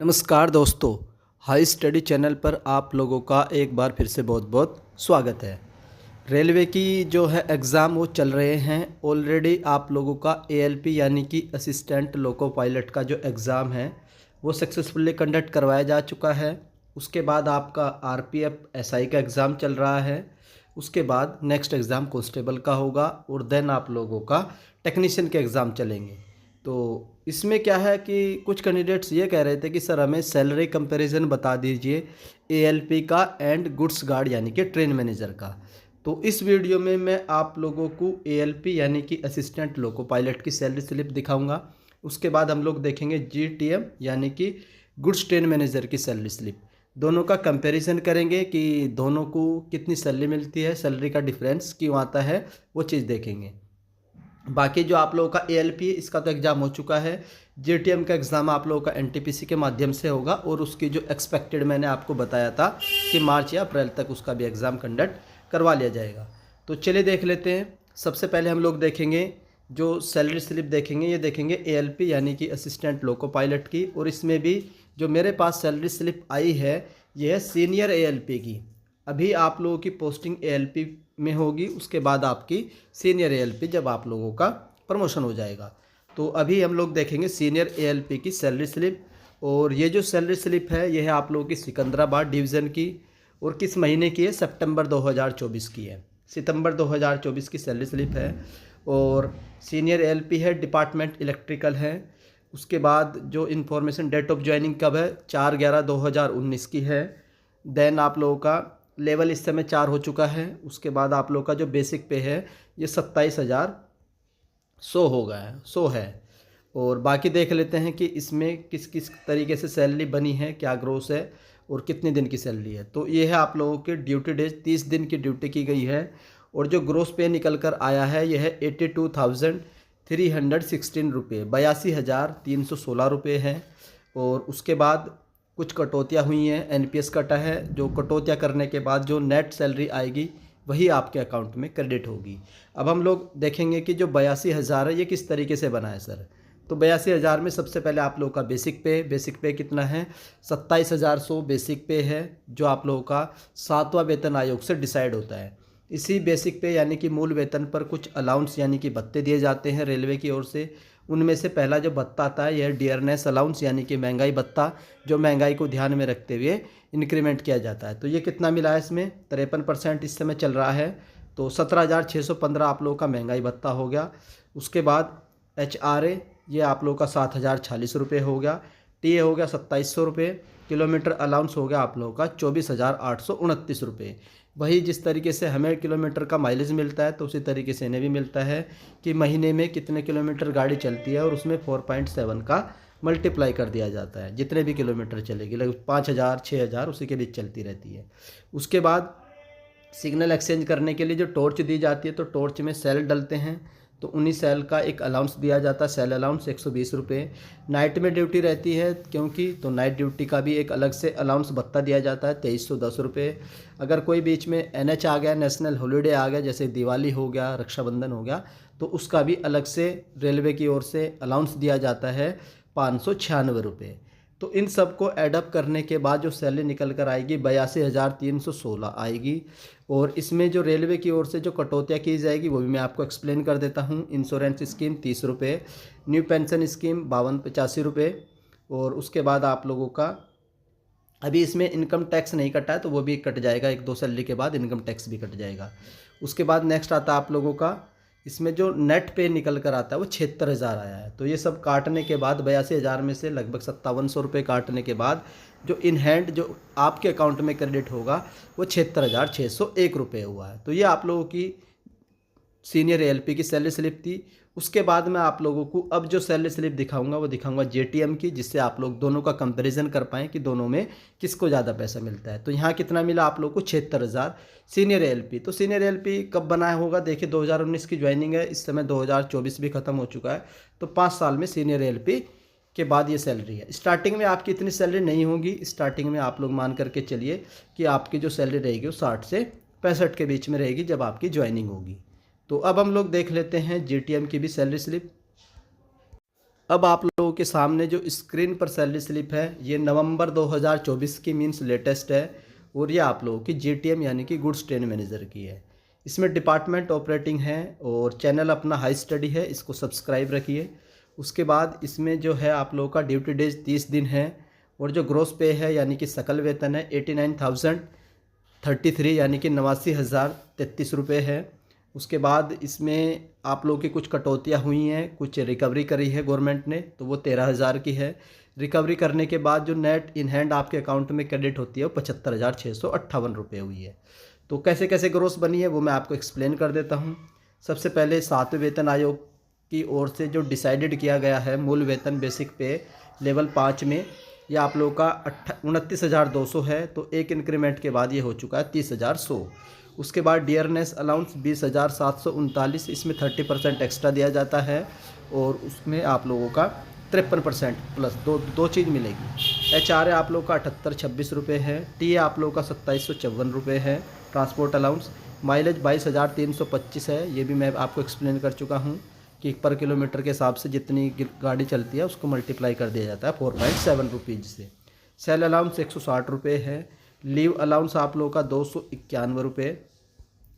नमस्कार दोस्तों, high study channel पर आप लोगों का एक बार फिर से बहुत बहुत स्वागत है। रेलवे की जो है एग्ज़ाम वो चल रहे हैं। ऑलरेडी आप लोगों का एएलपी यानी कि असिस्टेंट लोको पायलट का जो एग्ज़ाम है वो सक्सेसफुली कंडक्ट करवाया जा चुका है। उसके बाद आपका आरपीएफ एसआई का एग्ज़ाम चल रहा है। उसके बाद नेक्स्ट एग्ज़ाम कांस्टेबल का होगा और देन आप लोगों का टेक्नीशियन के एग्ज़ाम चलेंगे। तो इसमें क्या है कि कुछ कैंडिडेट्स ये कह रहे थे कि सर हमें सैलरी कंपैरिजन बता दीजिए एएलपी का एंड गुड्स गार्ड यानी कि ट्रेन मैनेजर का। तो इस वीडियो में मैं आप लोगों को एएलपी यानी कि असिस्टेंट लोको पायलट की सैलरी स्लिप दिखाऊंगा। उसके बाद हम लोग देखेंगे जीटीएम यानी कि गुड्स ट्रेन मैनेजर की सैलरी स्लिप। दोनों का कंपैरिजन करेंगे कि दोनों को कितनी सैलरी मिलती है, सैलरी का डिफरेंस क्यों आता है, वो चीज़ देखेंगे। बाकी जो आप लोगों का एएलपी इसका तो एग्ज़ाम हो चुका है। जीटीएम का एग्ज़ाम आप लोगों का एनटीपीसी के माध्यम से होगा और उसकी जो एक्सपेक्टेड मैंने आपको बताया था कि मार्च या अप्रैल तक उसका भी एग्ज़ाम कंडक्ट करवा लिया जाएगा। तो चलिए देख लेते हैं। सबसे पहले हम लोग देखेंगे जो सैलरी स्लिप देखेंगे, ये देखेंगे एएलपी यानी कि असिस्टेंट लोको पायलट की। और इसमें भी जो मेरे पास सैलरी स्लिप आई है ये है सीनियर एएलपी की। अभी आप लोगों की पोस्टिंग एएलपी में होगी, उसके बाद आपकी सीनियर एएलपी जब आप लोगों का प्रमोशन हो जाएगा। तो अभी हम लोग देखेंगे सीनियर एएलपी की सैलरी स्लिप। और ये जो सैलरी स्लिप है ये है आप लोगों की सिकंदराबाद डिवीज़न की और किस महीने की है, सितंबर 2024 की है। सितंबर 2024 की सैलरी स्लिप है। और सीनियर एएलपी है, डिपार्टमेंट इलेक्ट्रिकल है। उसके बाद जो इन्फॉर्मेशन डेट ऑफ ज्वाइनिंग कब है, 4/11/2019 की है। देन आप लोगों का लेवल इस समय 4 हो चुका है। उसके बाद आप लोग का जो बेसिक पे है ये 27,100 हो गया है, 100 है। और बाकी देख लेते हैं कि इसमें किस किस तरीके से सैलरी बनी है, क्या ग्रोस है और कितने दिन की सैलरी है। तो ये है आप लोगों के ड्यूटी डेज, 30 दिन की ड्यूटी की गई है। और जो ग्रोस पे निकल कर आया है यह है 82,316 रुपये, 82,316 रुपये है। और उसके बाद कुछ कटौतियाँ हुई हैं, एनपीएस कटा है। जो कटौतियाँ करने के बाद जो नेट सैलरी आएगी वही आपके अकाउंट में क्रेडिट होगी। अब हम लोग देखेंगे कि जो 82,000 है ये किस तरीके से बना है सर। तो 82,000 में सबसे पहले आप लोगों का बेसिक पे कितना है, 27,100 बेसिक पे है, जो आप लोगों का 7वां वेतन आयोग से डिसाइड होता है। इसी बेसिक पे यानी कि मूल वेतन पर कुछ अलाउंस यानी कि भत्ते दिए जाते हैं रेलवे की ओर से। उनमें से पहला जो भत्ता आता है यह डियरनेस अलाउंस यानी कि महंगाई भत्ता, जो महंगाई को ध्यान में रखते हुए इंक्रीमेंट किया जाता है। तो ये कितना मिला है इसमें, 53% इस समय चल रहा है। तो 17,615 आप लोगों का महंगाई भत्ता हो गया। उसके बाद एचआरए ये आप लोगों का 7,046 रुपये हो गया। टीए हो गया 2,700 रुपये। किलोमीटर अलाउंस हो गया आप लोगों का 24,829 रुपये। वही जिस तरीके से हमें किलोमीटर का माइलेज मिलता है तो उसी तरीके से इन्हें भी मिलता है कि महीने में कितने किलोमीटर गाड़ी चलती है और उसमें 4.7 का मल्टीप्लाई कर दिया जाता है। जितने भी किलोमीटर चलेगी, लगभग 5,000 6,000 उसी के बीच चलती रहती है। उसके बाद सिग्नल एक्सचेंज करने के लिए जो टॉर्च दी जाती है तो टॉर्च में सेल डलते हैं, तो उन्हीं सेल का एक अलाउंस दिया जाता है, सेल अलाउंस 120 रुपये। नाइट में ड्यूटी रहती है क्योंकि, तो नाइट ड्यूटी का भी एक अलग से अलाउंस भत्ता दिया जाता है, 2,310 रुपये। अगर कोई बीच में एनएच आ गया, नेशनल हॉलीडे आ गया, जैसे दिवाली हो गया, रक्षाबंधन हो गया, तो उसका भी अलग से रेलवे की ओर से अलाउंस दिया जाता है 596 रुपये। तो इन सब को एडअप करने के बाद जो सैलरी निकल कर आएगी 82,316 आएगी। और इसमें जो रेलवे की ओर से जो कटौतियाँ की जाएगी वो भी मैं आपको एक्सप्लेन कर देता हूँ। इंश्योरेंस स्कीम 30 रुपये, न्यू पेंशन स्कीम 52-85 रुपये। और उसके बाद आप लोगों का अभी इसमें इनकम टैक्स नहीं कटा है तो वो भी कट जाएगा, 1-2 सैलरी के बाद इनकम टैक्स भी कट जाएगा। उसके बाद नेक्स्ट आता है आप लोगों का, इसमें जो नेट पे निकल कर आता है वो 76,000 आया है। तो ये सब काटने के बाद 82,000 में से लगभग 5700 रुपये काटने के बाद जो इन हैंड जो आपके अकाउंट में क्रेडिट होगा वो 76,601 रुपये हुआ है। तो ये आप लोगों की सीनियर एएलपी की सैलरी स्लिप थी। उसके बाद मैं आप लोगों को अब जो सैलरी स्लिप दिखाऊंगा वो दिखाऊंगा जेटीएम की, जिससे आप लोग दोनों का कंपैरिजन कर पाएँ कि दोनों में किसको ज़्यादा पैसा मिलता है। तो यहाँ कितना मिला आप लोग को, 76,000 सीनियर एएलपी। तो सीनियर एएलपी कब बनाया होगा, देखिए 2019 की ज्वाइनिंग है, इस समय 2024 भी खत्म हो चुका है। तो 5 साल में सीनियर एएलपी के बाद ये सैलरी है। स्टार्टिंग में आपकी इतनी सैलरी नहीं होगी। स्टार्टिंग में आप लोग मान करके चलिए कि आपकी जो सैलरी रहेगी वो 60 से 65 के बीच में रहेगी जब आपकी ज्वाइनिंग होगी। तो अब हम लोग देख लेते हैं जीटीएम की भी सैलरी स्लिप। अब आप लोगों के सामने जो स्क्रीन पर सैलरी स्लिप है ये नवंबर 2024 की मीन्स लेटेस्ट है और ये आप लोगों की जीटीएम यानी कि गुड्स ट्रेन मैनेजर की है। इसमें डिपार्टमेंट ऑपरेटिंग है और चैनल अपना हाई स्टडी है, इसको सब्सक्राइब रखिए। उसके बाद इसमें जो है आप लोगों का ड्यूटी डेज 30 दिन है और जो ग्रॉस पे है यानी कि सकल वेतन है 89,033 यानी कि 89,033 रुपये है। उसके बाद इसमें आप लोगों की कुछ कटौतियाँ हुई हैं, कुछ रिकवरी करी है गवर्नमेंट ने, तो वो 13,000 की है। रिकवरी करने के बाद जो नेट इन हैंड आपके अकाउंट में क्रेडिट होती है वो 75,658 रुपये हुई है। तो कैसे कैसे ग्रोस बनी है वो मैं आपको एक्सप्लेन कर देता हूँ। सबसे पहले 7वें वेतन आयोग की ओर से जो डिसाइडेड किया गया है मूल वेतन बेसिक पे लेवल 5 में, ये आप लोगों का 29,200 है, तो एक इंक्रीमेंट के बाद ये हो चुका है 30,100। उसके बाद डियरनेस अलाउंस 20,739, इसमें 30% एक्स्ट्रा दिया जाता है और उसमें आप लोगों का 53% प्लस दो चीज़ मिलेगी। HRA आप लोगों का 7826 रुपये है। TA आप लोगों का 2754 रुपये है। ट्रांसपोर्ट अलाउंस माइलेज 22,325 है, ये भी मैं आपको एक्सप्लेन कर चुका हूँ कि पर किलोमीटर के हिसाब से जितनी गाड़ी चलती है उसको मल्टीप्लाई कर दिया जाता है 4.7 रुपीज़ से। सेल अलाउंस 160 रुपये है। लीव अलाउंस आप लोगों का 291 रुपये।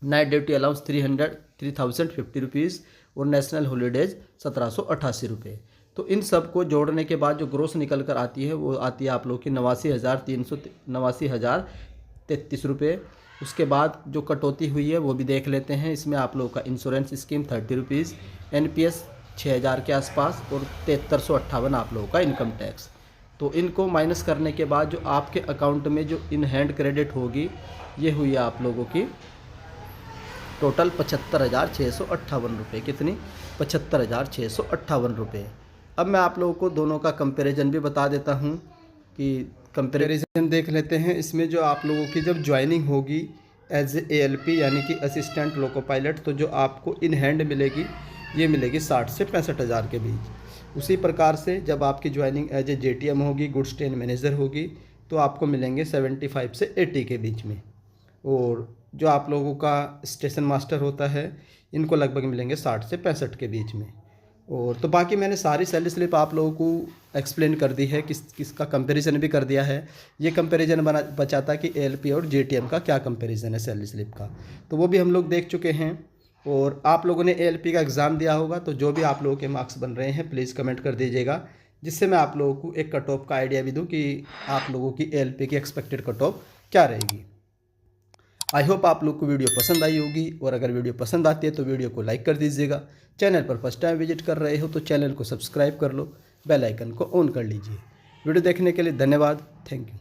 नाइट ड्यूटी अलाउंस 3,050 रुपीज़ और नेशनल हॉलीडेज 1788 रुपये। तो इन सब को जोड़ने के बाद जो ग्रोस निकल कर आती है वो आती है आप लोगों की 89,033 रुपये। उसके बाद जो कटौती हुई है वो भी देख लेते हैं। इसमें आप लोगों का इंश्योरेंस स्कीम 30 रुपीज़, NPS 6,000 के आसपास और 7358 आप लोगों का इनकम टैक्स। तो इनको माइनस करने के बाद जो आपके अकाउंट में जो इन हैंड क्रेडिट होगी ये हुई आप लोगों की टोटल 75,658 रुपये। कितनी? 75,658 रुपये। अब मैं आप लोगों को दोनों का कंपैरिजन भी बता देता हूँ कि कंपैरिजन देख लेते हैं। इसमें जो आप लोगों की जब ज्वाइनिंग होगी एज ALP यानी कि असिस्टेंट लोको पायलट, तो जो आपको इन हैंड मिलेगी ये मिलेगी 60 से 65,000 के बीच। उसी प्रकार से जब आपकी ज्वाइनिंग एज ए JTM होगी, गुड्स ट्रेन मैनेजर होगी, तो आपको मिलेंगे 75 से 80 के बीच में। और जो आप लोगों का स्टेशन मास्टर होता है इनको लगभग मिलेंगे 60 से 65 के बीच में। और तो बाकी मैंने सारी सैलरी स्लिप आप लोगों को एक्सप्लेन कर दी है, किसका कंपैरिजन भी कर दिया है। ये कंपैरिजन बचा था कि ALP और JTM का क्या कंपैरिजन है सैलरी स्लिप का, तो वो भी हम लोग देख चुके हैं। और आप लोगों ने ALP का एग्ज़ाम दिया होगा, तो जो भी आप लोगों के मार्क्स बन रहे हैं प्लीज़ कमेंट कर दीजिएगा, जिससे मैं आप लोगों को एक कट ऑफ का आइडिया भी दूँ कि आप लोगों की ALP की एक्सपेक्टेड कट ऑफ क्या रहेगी। आई होप आप लोग को वीडियो पसंद आई होगी, और अगर वीडियो पसंद आती है तो वीडियो को लाइक कर दीजिएगा। चैनल पर फर्स्ट टाइम विजिट कर रहे हो तो चैनल को सब्सक्राइब कर लो, बेल आइकन को ऑन कर लीजिए। वीडियो देखने के लिए धन्यवाद। Thank you.